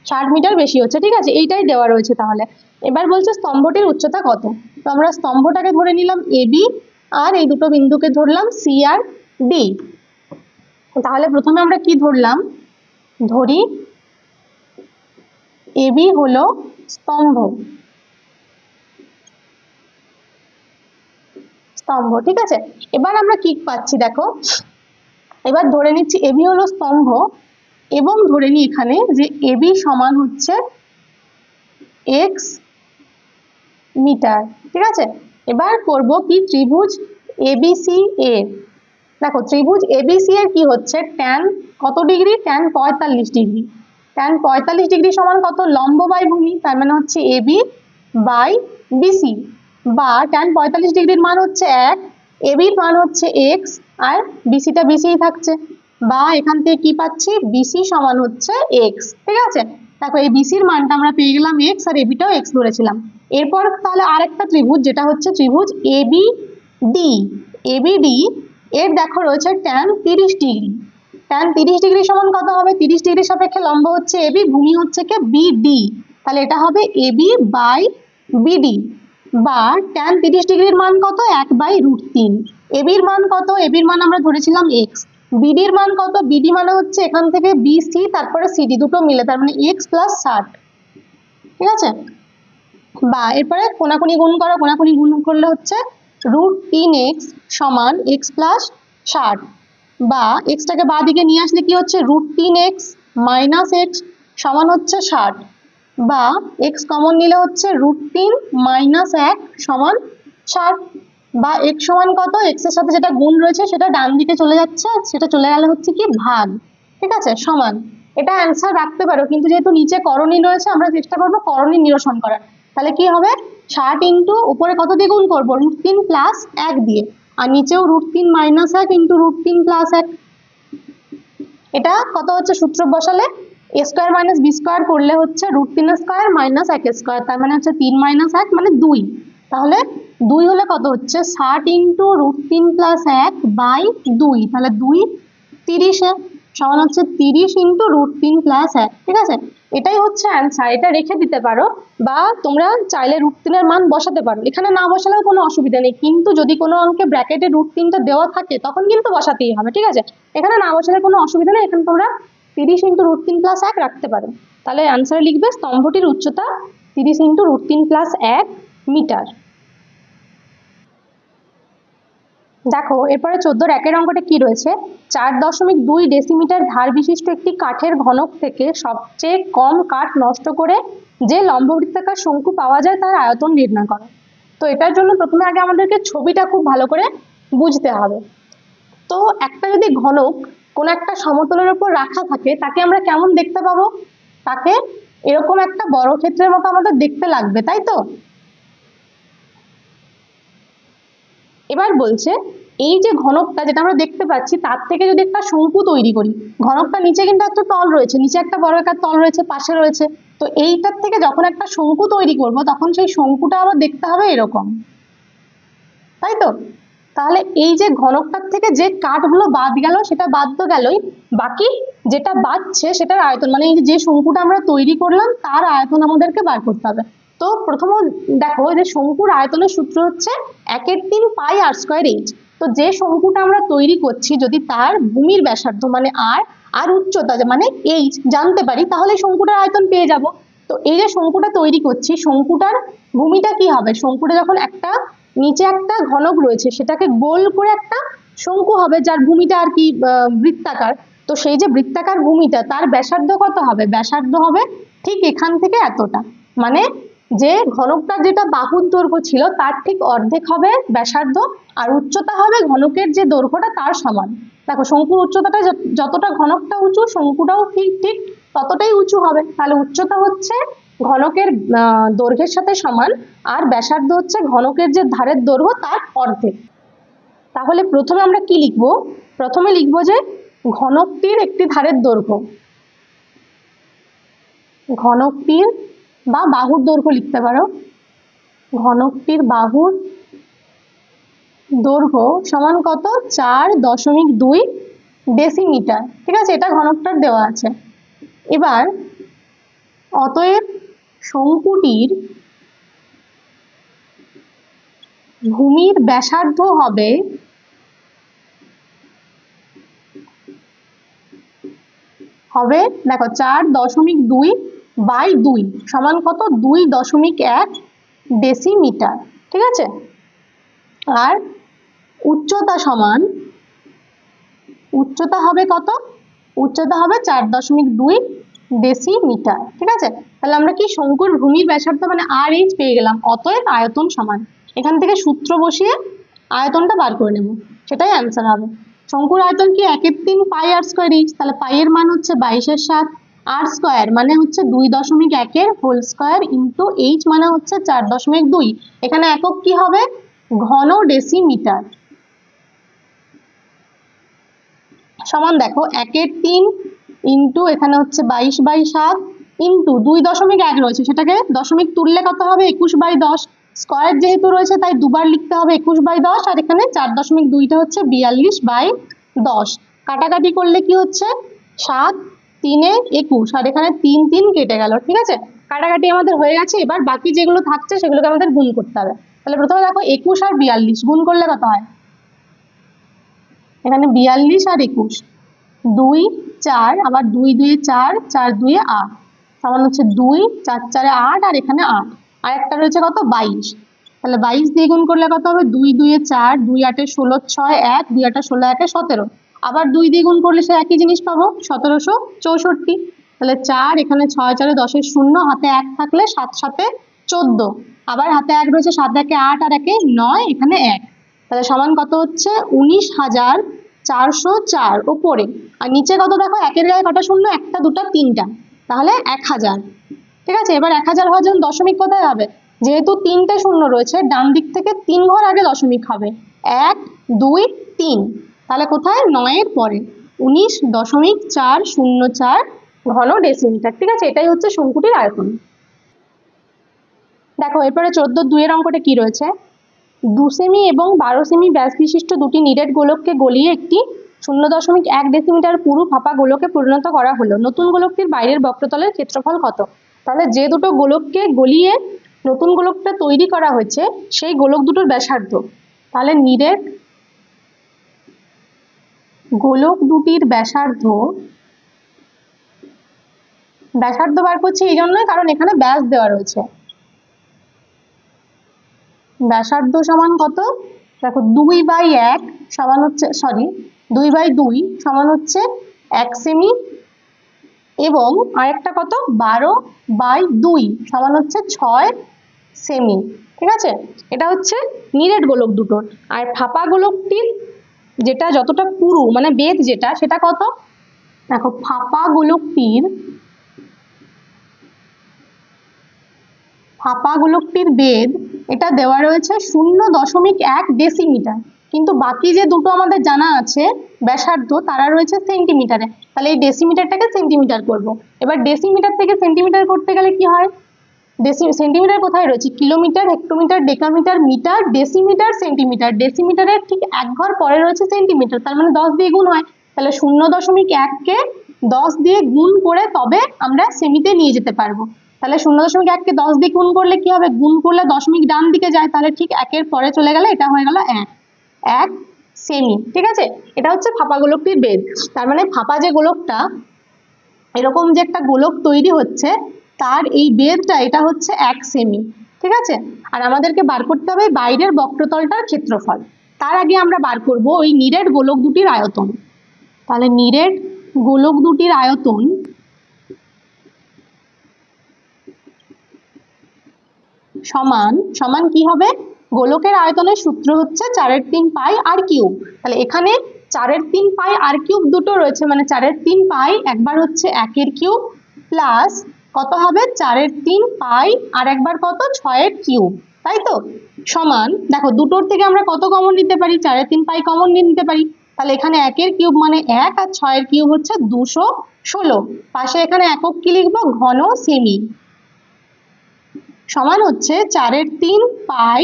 60 মিটার বেশি হচ্ছে। ঠিক আছে, এইটাই দেওয়া রয়েছে। তাহলে এবার বলছে স্তম্ভটির উচ্চতা কত, তো আমরা স্তম্ভটাকে ধরে নিলাম এবি, আর এই দুটো বিন্দুকে ধরলাম সি আর ডি। তাহলে প্রথমে আমরা কি ধরলাম, ধরি এবি হলো স্তম্ভ, স্তম্ভ। ঠিক আছে, এবার আমরা কি পাচ্ছি দেখো, এবার ধরে নিচ্ছি এবি হলো স্তম্ভ, এবং ধরে নিই এখানে যে এবি সমান হচ্ছে x মিটার। ঠিক আছে, এবার করব কি, ত্রিভুজ এবিসি এর, দেখো ত্রিভুজ এবিসি এর কি হচ্ছে, tan কত degree, tan 45 degree, tan 45 degree সমান কত, লম্ব বাই ভূমি, তার মানে হচ্ছে এবি বাই বিসি, বা tan 45 ডিগ্রির মান হচ্ছে 1, এবির মান হচ্ছে x, আর বিসিটা বিসিই থাকছে, বা এখান থেকে কি পাচ্ছি, বিসি সমান হচ্ছে এক্স। ঠিক আছে, দেখো এই বিসির মানটা আমরা পেয়ে গেলাম এক্স, আর এবিটাও এক্স ধরেছিলাম। এরপর তাহলে আরেকটা ত্রিভুজ, যেটা হচ্ছে ত্রিভুজ এবিডি। এবিডি এর দেখো রয়েছে ট্যান 30 ডিগ্রি। ট্যান 30 ডিগ্রি সমান কত হবে, 30 ডিগ্রি সাপেক্ষে লম্ব হচ্ছে এবি, ভূমি হচ্ছে কে বিডি, তাহলে এটা হবে এবি বাই বিডি। বা ট্যান 30 ডিগ্রির মান কত, 1/√3। এবির মান কত, এবির মান আমরা ধরেছিলাম এক্স। বিডির মান কত, বিডি মানে হচ্ছে এখান থেকে বিসি তারপরে সিডি দুটো মিলে, তার মানে এক্স প্লাস 60। ঠিক আছে, বা এরপরে কোনাকুনি গুণ করো, কোনাকুনি গুণ করলে হচ্ছে √3x সমান এক্স প্লাস 60। বা এক্সটাকে বাঁ দিকে নিয়ে আসলে কি হচ্ছে, √3x মাইনাস এক্স সমান হচ্ছে 60। বা এক্স কমন নিলে হচ্ছে √3 মাইনাস 1 সমান 60। বা এক্স সমান কত, এক্স এর সাথে যেটা গুণ রয়েছে সেটা ডান দিকে চলে যাচ্ছে, সেটা চলে গেলে হচ্ছে কি ভাগ। ঠিক আছে, সমান। এটা অ্যান্সার রাখতে পারো, কিন্তু যেহেতু নিচে করণী রয়েছে আমরা চেষ্টা করবো করণী নিরসন করার। তাহলে কি হবে, 60 ইন্টু উপরে কত দিয়ে গুণ করবো, √3 প্লাস 1 দিয়ে, আর নিচেও √3 মাইনাস 1 ইন্টু √3 প্লাস 1। এটা কত হচ্ছে, সূত্র বসালে a square minus b square করলে হচ্ছে √3 স্কোয়ার মাইনাস 1 স্কোয়ার, তার মানে হচ্ছে 3 মাইনাস 1 মানে 2। তাহলে 2 হলে কত হচ্ছে, 60 ইন্টু √3 প্লাস 1 বাই 2, তাহলে 2 30 সমান হচ্ছে 30 ইন্টু √3 প্লাস 1। ঠিক আছে, এটাই হচ্ছে অ্যান্সার। এটা রেখে দিতে পারো, বা তোমরা চাইলে √3 এর মান বসাতে পারো, এখানে না বসালেও কোনো অসুবিধা নেই, কিন্তু যদি কোনো অঙ্কে ব্র্যাকেটে √3টা দেওয়া থাকে তখন কিন্তু বসাতেই হবে। ঠিক আছে, এখানে না বসালে কোনো অসুবিধা নেই, এখানে তোমরা 30 ইন্টু √3 প্লাস 1 রাখতে পারো। তাহলে অ্যান্সারে লিখবে স্তম্ভটির উচ্চতা 30 ইন্টু √3 প্লাস 1 মিটার। দেখো এরপরে 14 একের অঙ্কটা কি রয়েছে, 4.2 ডেসিমিটার ধার বিশিষ্ট একটি কাঠের ঘনক থেকে সবচেয়ে কম কাঠ নষ্ট করে যে লম্ববৃত্তাকার শঙ্কু পাওয়া যায় তার আয়তন নির্ণয় করো। তো এটার জন্য প্রথমে আগে আমাদেরকে ছবিটা খুব ভালো করে বুঝতে হবে। তো একটা যদি ঘনক কোন একটা সমতলের উপর রাখা থাকে তাকে আমরা কেমন দেখতে পাবো, তাকে এরকম একটা বর্গক্ষেত্রের মতো আমাদের দেখতে লাগবে, তাই তো। এবার বলছে এই যে ঘনকটা যেটা আমরা দেখতে পাচ্ছি তার থেকে যদি একটা শঙ্কু তৈরি করি, ঘনকটা নিচে কিন্তু একটা তল রয়েছে, নিচে একটা বর্গাকার তল রয়েছে, পাশে রয়েছে, তো এইটার থেকে যখন একটা শঙ্কু তৈরি করব তখন সেই শঙ্কুটা আবার দেখতে হবে এরকম, তাই তো। তাহলে এই যে ঘনকটার থেকে যে কাঠগুলো বাদ গেল সেটা বাদ তো গেলই, বাকি যেটা বাদছে সেটার আয়তন, মানে এই যে শঙ্কুটা আমরা তৈরি করলাম তার আয়তন আমাদেরকে বার করতে হবে। তো প্রথমে দেখো যে শঙ্কুর আয়তনের সূত্র হচ্ছে 1/3 পাই আর স্কোয়ার এইচ। তো যে শঙ্কুটা আমরা তৈরি করছি যদি তার ভূমির ব্যাসার্ধ মানে আর উচ্চতা মানে এইচ জানতে পারি, তাহলে শঙ্কুটার আয়তন পেয়ে যাব। তো এই যে শঙ্কুটা তৈরি করছি, শঙ্কুটার ভূমিটা কি হবে, শঙ্কুটা যখন একটা নিচে একটা ঘনক রয়েছে সেটাকে গোল করে একটা শঙ্কু হবে যার ভূমিটা আর কি বৃত্তাকার, তো সেই যে বৃত্তাকার ভূমিটা তার ব্যাসার্ধ কত হবে, ব্যাসার্ধ হবে ঠিক এখান থেকে এতটা, মানে যে ঘনকটার যেটা বাহুর দৈর্ঘ্য ছিল তার ঠিক অর্ধেক হবে ব্যাসার্ধ, আর উচ্চতা হবে ঘনকের যে দৈর্ঘ্যটা তার সমান। দেখো শঙ্কুর উচ্চতাটা যতটা ঘনকটা উঁচু শঙ্কুটাও ঠিক ঠিক ততটাই উঁচু হবে, তাহলে উচ্চতা হচ্ছে ঘনকের দৈর্ঘ্যের সাথে সমান, আর ব্যাসার্ধ হচ্ছে ঘনকের যে ধারের দৈর্ঘ্য তার অর্ধেক। তাহলে প্রথমে আমরা কি লিখব, প্রথমে লিখব যে ঘনকটির একটি ধারের দৈর্ঘ্য, ঘনকটির বা বাহুর দৈর্ঘ্য লিখতে পারো, ঘনকটির বাহুর দৈর্ঘ্য সমান কত, 4.2 ডেসিমিটার। ঠিক আছে, এটা ঘনকটার দেওয়া আছে। এবার অতএব শঙ্কুটির ভূমির ব্যাসার্ধ হবে দেখো 4.2 বাই 2 সমান কত, 2.1 ডেসিমিটার। ঠিক আছে, আর উচ্চতা সমান, উচ্চতা হবে কত, উচ্চতা হবে 4.2 ডেসিমিটার। ঠিক আছে, তাহলে আমরা কি শঙ্কুর ভূমির ব্যাসার্ধ মানে আর এইচ পেয়ে গেলাম, অতএব আয়তন সমান, এখান থেকে সূত্র বসিয়ে আয়তনটা বার করে নেব, সেটাই অ্যান্সার হবে। শঙ্কুর আয়তন কি 1/3 পাই আর স্কোয়ার এইচ, তাহলে পাই এর মান হচ্ছে 22/7, আর স্কোয়ার মানে হচ্ছে 2.1 হোল স্কোয়ার ইন্টু এইচ মানে হচ্ছে 4.2, এখানে একক কি হবে, ঘন ডেসিমিটার। সমান দেখো 1/3 ইন্টু এখানে হচ্ছে 22/7 ইন্টু 2.1 রয়েছে, সেটাকে দশমিক তুললে কত হবে 21/10। স্কয়ার যেহেতু রয়েছে তাই দুবার লিখতে হবে 21/10, আর এখানে 4.2টা হচ্ছে 42/10। কাটাকাটি করলে কি হচ্ছে 7 3 21, আর এখানে 3 3 কেটে গেল। ঠিক আছে, কাটাকাটি আমাদের হয়ে গেছে। এবার বাকি যেগুলো থাকছে সেগুলোকে আমাদের গুণ করতে হবে। তাহলে প্রথমে দেখো 21 আর 42 গুণ করলে কত হয়, এখানে 42 আর 21, 2 4, আবার 2 2 4, 4 2 8, সমান হচ্ছে 2 4 4 8, আর এখানে 8, আর একটা রয়েছে কত 22। তাহলে 22 দিয়ে গুণ করলে কত হবে 2 2 4, 2 8 16, 6 1, 2 8 16 1 17, আবার 2 দিয়ে গুণ করলে সে একই জিনিস পাবো 1764। তাহলে 4, এখানে 6 4 10 0, হাতে 1 থাকলে 7 7 14, আবার হাতে 1 রয়েছে 7 1 8 আর 1 9, এখানে 1। তাহলে সমান কত হচ্ছে 19,404 ওপরে, আর নিচে কত দেখো একের গায়ে কটা শূন্য, একটা দুটা তিনটা, তাহলে 1000। ঠিক আছে, এবার 1000 হওয়ার জন্য দশমিক কোথায় হবে, যেহেতু 3টে শূন্য রয়েছে ডান দিক থেকে 3 ঘর আগে দশমিক হবে, 1 2 3, তাহলে কোথায় 9-এর পরে 19.404 ঘন ডেসিমিটার। ঠিক আছে, এটাই হচ্ছে শঙ্কুটির আয়তন। দেখো এরপরে 14-2 অঙ্কটা কি রয়েছে, 2 সেমি এবং 12 সেমি ব্যাস বিশিষ্ট দুটি নিরেট গোলককে গলিয়ে একটি 0.1 ডেসিমিটার পুরু ফাঁপা গোলকে পরিণত করা হলো। নতুন গোলকটির বাইরের বক্রতলের ক্ষেত্রফল কত? তাহলে যে দুটো গোলককে গলিয়ে নতুন গোলকটা তৈরি করা হয়েছে সেই গোলক দুটোর ব্যাসার্ধ, তাহলে নিরেট গোলক দুটির ব্যাসার্ধ বার করছি এই জন্যই কারণ এখানে ব্যাস দেওয়া রয়েছে। ব্যাসার্ধ সমান কত, দেখো 2/1 সমান হচ্ছে 2/2 সমান হচ্ছে 1 সেমি, এবং আরেকটা কত 12/2 সমান হচ্ছে 6 সেমি। ঠিক আছে, এটা হচ্ছে নিরেট গোলক দুটোর। আর ফাঁপা গোলকটির যেটা যতটা পুরু মানে বেদ যেটা, সেটা কত, দেখো ফাঁপা গোলকটির বেদ এটা দেওয়া রয়েছে 0.1 ডেসিমিটার, কিন্তু বাকি যে দুটো আমাদের জানা আছে ব্যাসার্ধ তারা রয়েছে সেন্টিমিটারে, তাহলে এই ডেসিমিটারটাকে সেন্টিমিটার করব। এবার ডেসিমিটার থেকে সেন্টিমিটার করতে গেলে কি হয়, সেন্টিমিটার কোথায় রয়েছে, kilometre, hectometre, decametre, metre, decimetre, centimetre, ডেসিমিটারের ঠিক এক ঘর পরে রয়েছে সেন্টিমিটার, তার মানে 10 দিয়ে গুণ হয়। তাহলে 0.1কে 10 দিয়ে গুণ করে তবে আমরা সেমিতে নিয়ে যেতে পারবো। তাহলে 0.1কে 10 দিয়ে গুণ করলে কি হবে, গুণ করলে দশমিক ডান দিকে যায়, তাহলে ঠিক 1-এর পরে চলে গেলে এটা হয়ে গেল 1 সেমি। ঠিক আছে, এটা হচ্ছে ফাঁপা গোলকটির বেদ। তার মানে ফাঁপা যে গোলকটা, এরকম যে একটা গোলক তৈরি হচ্ছে তার এই বেদটা এটা হচ্ছে 1 সেমি। ঠিক আছে, আর আমাদেরকে বার করতে হবে বাইরের বক্রতলটার ক্ষেত্রফল। তার আগে আমরা বার করব ওই নিরেট গোলক দুটির আয়তন। তাহলে নিরেট গোলক দুটির আয়তন সমান কি হবে, গোলকের আয়তনের সূত্র হচ্ছে 4/3 পাই আর কিউব। তাহলে এখানে 4/3 পাই আর কিউব দুটো রয়েছে, মানে 4/3 পাই একবার হচ্ছে 1-এর কিউব প্লাস কত হবে 4/3 পাই আর একবার কত 6-এর কিউব, তাই তো, সমান দেখো দুটোর থেকে আমরা কত কমন নিতে পারি, 4/3 পাই কমন নিতে পারি। তাহলে এখানে 1-এর কিউব মানে 1 আর 6-এর কিউব হচ্ছে 216, পাশে এখানে একক কি লিখবো ঘন সেমি, সমান হচ্ছে 4/3 পাই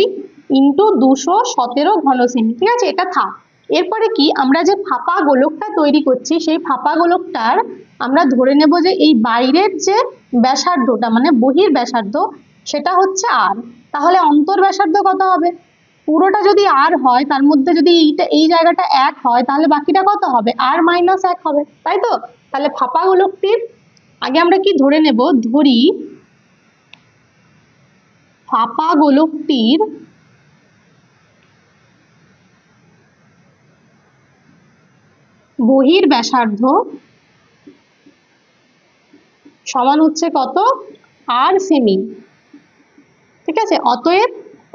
ইন্টু 217 ঘন সেমি। ঠিক আছে, এটা থাক। এরপরে কি, আমরা যে ফাঁপা গোলকটা তৈরি করছি সেই ফাঁপা গোলকটার আমরা ধরে নেব যে এই বাইরের যে ব্যাসার্ধটা মানে বহির ব্যাসার্ধ সেটা হচ্ছে আর, তাহলে অন্তর ব্যাসার্ধ কত হবে, পুরোটা যদি আর হয় তার মধ্যে যদি এই জায়গাটা 1 হয় তাহলে বাকিটা কত হবে, আর মাইনাস 1 হবে, তাই তো। তাহলে ফাঁপা গোলকটির আগে আমরা কি ধরে নেব, ধরি ফাঁপা গোলকটির বহির ব্যাসার্ধ সমান হচ্ছে কত, আর সেমি। ঠিক আছে, অতএব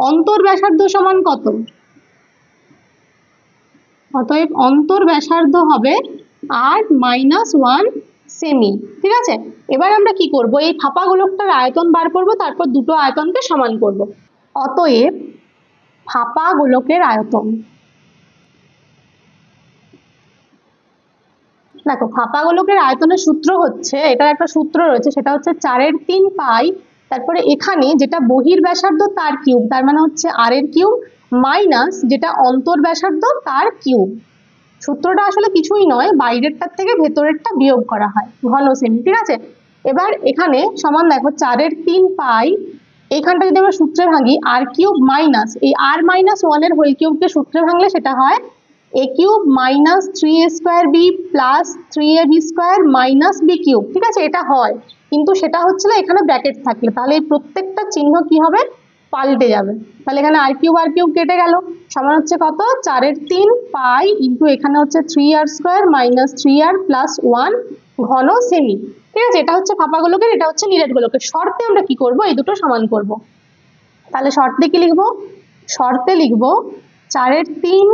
অন্তর ব্যাসার্ধ সমান কত, অতএব অন্তর ব্যাসার্ধ হবে আর -1 সেমি। ঠিক আছে, এবার আমরা কি করব, এই ফাঁপা গোলকটার আয়তন বার করব, তারপর দুটো আয়তনকে সমান করব। অতএব ফাঁপা গোলকের আয়তন দেখো ফাঁপা গোলকের আয়তনের সূত্র হচ্ছে, এটার একটা সূত্র রয়েছে, সেটা হচ্ছে 4/3 পাই, তারপরে এখানে যেটা বহির ব্যাসার্ধ তার কিউব, তার মানে হচ্ছে r/কিউব, মাইনাস যেটা অন্তর ব্যাসার্ধ তার কিউব। সূত্রটা আসলে কিছুই নয়, বাইরেরটার থেকে ভেতরেরটা বিয়োগ করা হয়, ঘন সেমি। ঠিক আছে, এবার এখানে সমান দেখো 4/3 পাই, এইখানটা যদি আমরা সূত্রে ভাঙি r³ মাইনাস এই r-1 এর হোল কিউবকে সূত্রে ভাঙলে সেটা হয় a³ minus 3a² b plus 3ab² minus b³ ঠিক আছে, এটা হয়, কিন্তু সেটা হচ্ছে না এখানে ব্র্যাকেট থাকলে, তাহলে এই প্রত্যেকটা চিহ্ন কি হবে, পাল্টে যাবে। তাহলে এখানে r³ কেটে গেল, সমান হচ্ছে কত, 4/3 পাই ইন্টু এখানে হচ্ছে 3r² মাইনাস 3r প্লাস 1 ঘন সেমি। ঠিক আছে, এটা হচ্ছে ফাঁপা গোলকের, এটা হচ্ছে নিরেট গোলকের। শর্তে আমরা কি করব, এই দুটো সমান করব। তাহলে শর্তে কি লিখবো, শর্তে লিখবো 4/3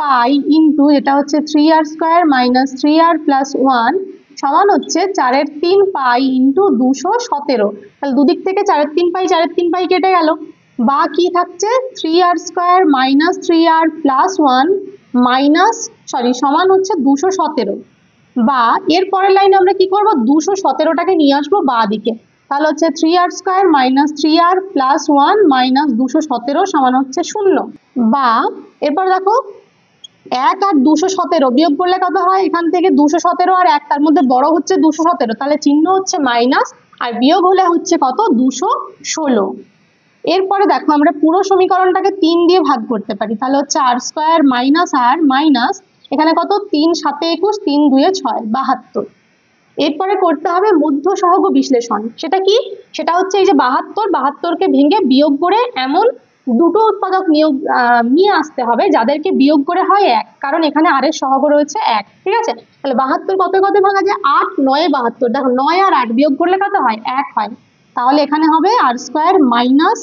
পাই ইন্টু এটা হচ্ছে 3r² মাইনাস 3r প্লাস 1 সমান হচ্ছে 4/3 পাই ইন্টু 217। তাহলে দুদিক থেকে 4/3 পাই 4/3 পাই কেটে গেল, বা কি থাকছে 3r² minus 3r plus 1 minus সমান হচ্ছে 217। বা এর পরের লাইনে আমরা কি করব, 217টাকে নিয়ে আসবো বাঁ দিকে, তাহলে হচ্ছে 3r² minus 3r plus 1 minus 217 সমান হচ্ছে 0। বা এরপর দেখো 1 আর 217 বিয়োগ করলে কত হয়, এখান থেকে 217 আর 1 তার মধ্যে বড় হচ্ছে 217, তাহলে চিহ্ন হচ্ছে মাইনাস, আর বিয়োগ হলে হচ্ছে কত, 216। এরপরে দেখো আমরা পুরো সমীকরণটাকে 3 দিয়ে ভাগ করতে পারি, তাহলে হচ্ছে r² মাইনাস r মাইনাস এখানে কত, 3 7 21 3 2 6 72। এরপরে করতে হবে মধ্য সহগ বিশ্লেষণ। সেটা কি, সেটা হচ্ছে এই যে 72কে ভেঙে বিয়োগ করে এমন দুটো উৎপাদক নিয়ে আসতে হবে যাদেরকে বিয়োগ করে হয় 1, কারণ এখানে r এর সহগ রয়েছে 1। ঠিক আছে, তাহলে 72 কত কত ভাঙা যায়, 8 9 72, দেখো 9 আর 8 বিয়োগ করলে কত হয়, 1 হয়। তাহলে এখানে হবে r² minus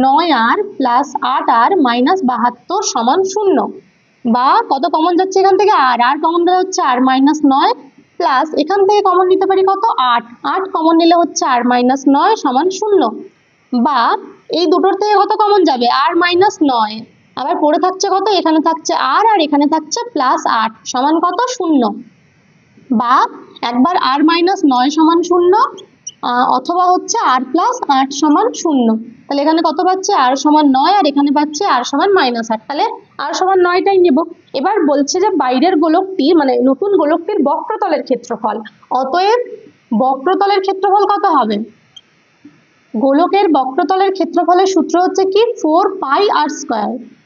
9r plus 8r minus 72 সমান 0। বা কত কমন যাচ্ছে এখান থেকে, আর কমন হচ্ছে r মাইনাস 9 প্লাস এখান থেকে কমন নিতে পারি কত, 8 কমন নিলে হচ্ছে r মাইনাস 9 সমান 0। বা এই দুটোর থেকে কত কমন যাবে, r মাইনাস 9, আবার পড়ে থাকছে কত, এখানে থাকছে r আর এখানে থাকছে প্লাস 8 সমান কত, 0। বা একবার r মাইনাস 9 সমান 0, অথবা হচ্ছে r প্লাস 8 সমান 0। তাহলে এখানে কত পাচ্ছে, r সমান 9 আর এখানে পাচ্ছে r সমান মাইনাস 8, তাহলে r সমান 9টাই নেব। এবার বলছে যে বাইরের গোলকটি মানে নতুন গোলকটির বক্রতলের ক্ষেত্রফল, অতএব বক্রতলের ক্ষেত্রফল কত হবে, গোলকের বক্রতলের ক্ষেত্রফলের সূত্র হচ্ছে কি 4 পাই r²,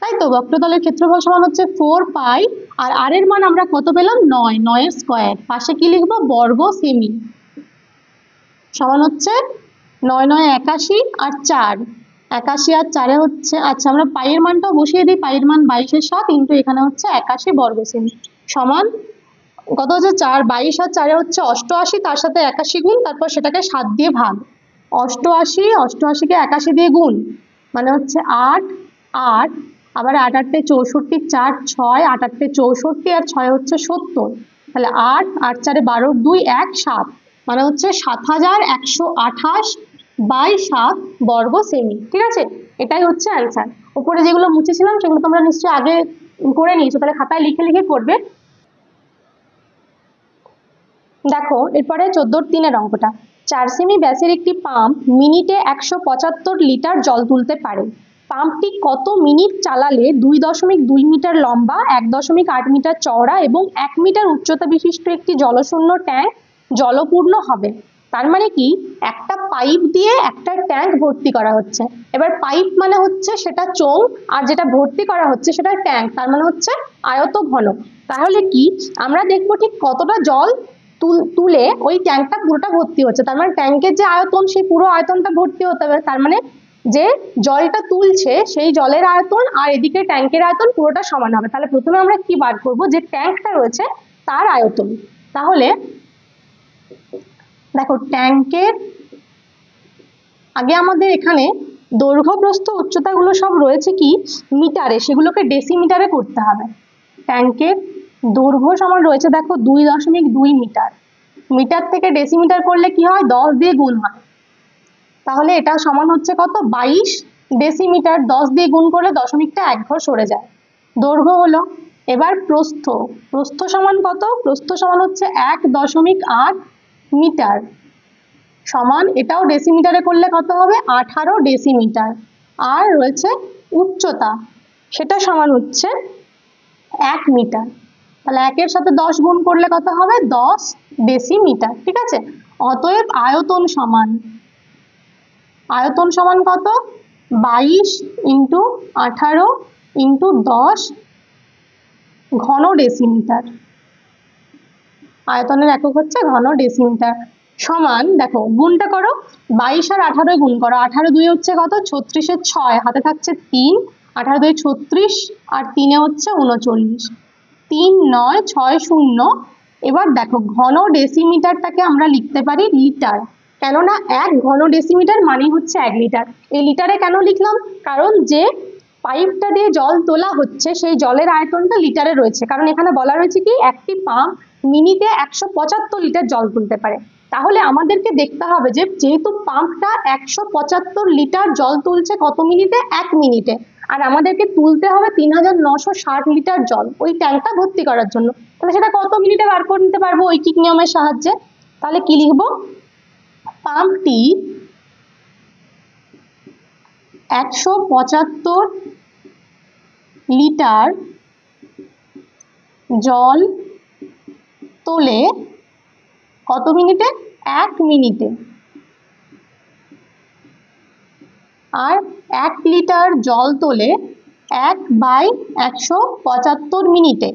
তাই তো, বক্রতলের ক্ষেত্রফল সমান হচ্ছে 4 পাই, আর r এর মান আমরা কত পেলাম, 9 এর স্কয়ার, পাশে কি লিখবো, বর্গ সেমি, সমান হচ্ছে 9 9 81 আর 4 81 আর 4 হচ্ছে, আচ্ছা আমরা পাইয়ের মানটাও বসিয়ে দিই, পাইয়ের মান 22/7 কিন্তু এখানে হচ্ছে 81 বর্গ সেমি সমান কত হচ্ছে 4 22 আর 4 হচ্ছে 88, তার সাথে 81 গুণ, তারপর সেটাকে 7 দিয়ে ভাগ, 88কে 81 দিয়ে গুণ মানে হচ্ছে 8 8, আবার 8 8 64, 4 6 8 8 64 আর 6 হচ্ছে 70, তাহলে 8 8 4 12 2 1 7 মানে হচ্ছে 7128/7 বর্গ সেমি। ঠিক আছে, এটাই হচ্ছে অ্যান্সার। উপরে যেগুলো মুছেছিলাম সেগুলো তোমরা নিশ্চয়ই আগে করে নিয়েছো, তাহলে খাতায় লিখে লিখে করবে। দেখো এরপরে 14-3 অঙ্কটা, 4 সেমি ব্যাসের একটি পাম্প মিনিটে 175 লিটার জল তুলতে পারে। পাম্পটি কত মিনিট চালালে 2.2 মিটার লম্বা, 1.8 মিটার চওড়া এবং 1 মিটার উচ্চতা বিশিষ্ট একটি জলশূন্য ট্যাঙ্ক জলপূর্ণ হবে। তার মানে কি, একটা পাইপ দিয়ে একটা ট্যাঙ্ক ভর্তি করা হচ্ছে, এবার পাইপ মানে হচ্ছে সেটা চোঙ, আর যেটা ভর্তি করা হচ্ছে সেটা ট্যাঙ্ক, তার মানে হচ্ছে আয়ত ঘন। তাহলে কি আমরা দেখবো ঠিক কতটা জল তুলে ওই ট্যাঙ্কটা পুরোটা ভর্তি হচ্ছে, তার মানে ট্যাঙ্কের যে আয়তন সেই পুরো আয়তনটা ভর্তি হতে হবে, তার মানে যে জলটা তুলছে সেই জলের আয়তন আর এদিকে ট্যাঙ্কের আয়তন পুরোটা সমান হবে। তাহলে প্রথমে আমরা কি বার করব, যে ট্যাঙ্কটা রয়েছে তার আয়তন। তাহলে দেখো ট্যাঙ্কের আগে আমাদের এখানে দৈর্ঘ্য প্রস্থ উচ্চতাগুলো সব রয়েছে কি মিটারে, সেগুলোকে ডেসিমিটারে করতে হবে। ট্যাঙ্কের দৈর্ঘ্য সমান রয়েছে দেখো 2.2 মিটার, মিটার থেকে ডেসিমিটার করলে কি হয়, 10 দিয়ে গুণ হয়, তাহলে এটা সমান হচ্ছে কত, 22 ডেসিমিটার, 10 দিয়ে গুণ করলে দশমিকটা 1 ঘর সরে যায়। দৈর্ঘ্য হলো, এবার প্রস্থ, প্রস্থ সমান কত? প্রস্থ সমান হচ্ছে 1.8 মিটার, সমান এটাও ডেসিমিটারে করলে কত হবে? 18 ডেসিমিটার। আর রয়েছে উচ্চতা, সেটা সমান হচ্ছে 1 মিটার। তাহলে 1-এর সাথে 10 গুণ করলে কত হবে? 10 ডেসিমিটার। ঠিক আছে, অতএব আয়তন সমান, আয়তন সমান কত? 22 ইন্টু 18 ইন্টু 10 ঘন ডেসিমিটার। আয়তনের একক হচ্ছে ঘন ডেসিমিটার। সমান, দেখো গুণটা করো, 22 আর 18 গুণ করো, 18 2 হচ্ছে কত? 36-এর 6, হাতে থাকছে 3, 18 2 36 আর 3 হচ্ছে 39, 3 9 6 0। এবার দেখো ঘন ডেসিমিটারটাকে আমরা লিখতে পারি লিটার, কেননা 1 ঘন ডেসিমিটার মানে হচ্ছে 1 লিটার। এই লিটারে কেন লিখলাম? কারণ যে পাইপটা দিয়ে জল তোলা হচ্ছে সেই জলের আয়তনটা লিটারে রয়েছে, কারণ এখানে বলা রয়েছে কি একটি পাম্প মিনিটে 175 লিটার জল তুলতে পারে। তাহলে আমাদেরকে দেখতে হবে যে যেহেতু পাম্পটা 175 লিটার জল তুলছে কত মিনিটে? 1 মিনিটে, আর আমাদেরকে তুলতে হবে 3960 লিটার জল ওই ট্যাঙ্কটা ভর্তি করার জন্য, তাহলে সেটা কত মিনিটে বার করে নিতে পারবো ঐকিক নিয়মের সাহায্যে। তাহলে কি লিখবো? পাম্পটি 175 লিটার জল তোলে কত মিনিটে? 1 মিনিটে। আর 1 লিটার জল তোলে 1/175 মিনিটে,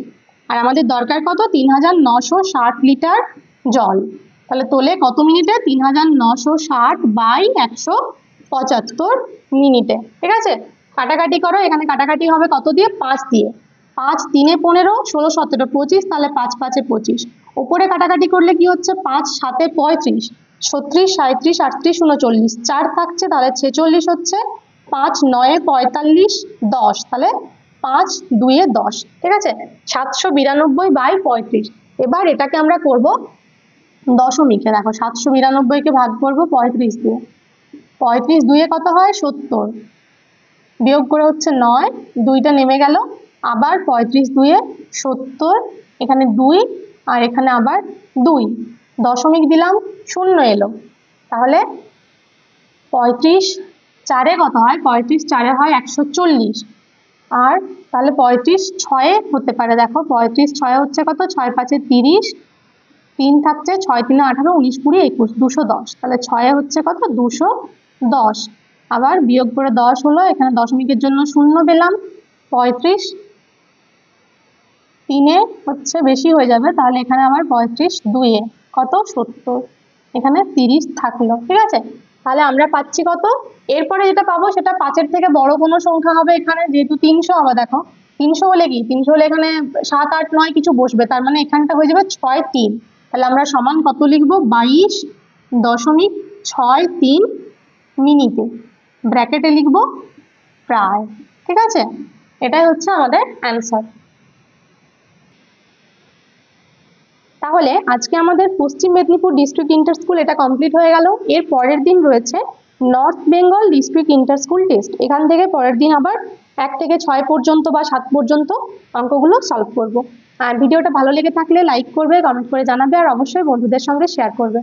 আর আমাদের দরকার কত? 3960 লিটার জল। তাহলে তোলে কত মিনিটে? 3960/175 মিনিটে। ঠিক আছে, কাটাকাটি করো, এখানে কাটাকাটি হবে কত দিয়ে? 5 দিয়ে। 5 3 15 16 17 25, তাহলে 5 5 25। উপরে কাটাকাটি করলে কি হচ্ছে? 5 7 35, 36 37 38 39, 4 থাকছে তাহলে 46 হচ্ছে, 5 9 45 10, তাহলে 5 2 10। ঠিক আছে, 792/35। এবার এটাকে আমরা করব দশমিকে। দেখো 792-কে ভাগ করব 35 দিয়ে, 35 2 কত হয়? 70, বিয়োগ করে হচ্ছে 9, 2টা নেমে গেল, আবার 35 2 70, এখানে 2 আর এখানে আবার 2, দশমিক দিলাম, 0 এলো। তাহলে 35 4 কত হয়? 35 4 হয় 140, আর তাহলে 35 6 হতে পারে। দেখো 35 6 হচ্ছে কত? 6 5 30, 3 থাকছে, 6 3 18 19 20 21, 210, তাহলে 6 হচ্ছে কত? 210। আবার বিয়োগ করে 10 হলো, এখানে দশমিকের জন্য 0 পেলাম, 35 3 হচ্ছে বেশি হয়ে যাবে, তাহলে এখানে আবার 35 2 কত? 70, এখানে 30 থাকলো। ঠিক আছে, তাহলে আমরা পাচ্ছি কত? এরপরে যেটা পাবো সেটা 5-এর থেকে বড় কোনো সংখ্যা হবে, এখানে যেহেতু 300 হবে। দেখো 300 হলে কি? 300 হলে এখানে 7 8 9 কিছু বসবে, তার মানে এখানটা হয়ে যাবে 6 3। তাহলে আমরা সমান কত লিখবো? 22.63 মিনিটে, ব্র্যাকেটে লিখবো প্রায়। ঠিক আছে, এটাই হচ্ছে আমাদের অ্যান্সার। তাহলে আজকে আমাদের পশ্চিম মেদিনীপুর ডিস্ট্রিক্ট ইন্টার স্কুল এটা কমপ্লিট হয়ে গেল। এর পরের দিন রয়েছে north Bengal district inter school test. এখান থেকে পরের দিন আবার 1 থেকে 6 পর্যন্ত বা 7 পর্যন্ত অঙ্কগুলো সলভ করব। আর ভিডিওটা ভালো লেগে থাকলে লাইক করবে, কমেন্ট করে জানাবে, আর অবশ্যই বন্ধুদের সঙ্গে শেয়ার করবে।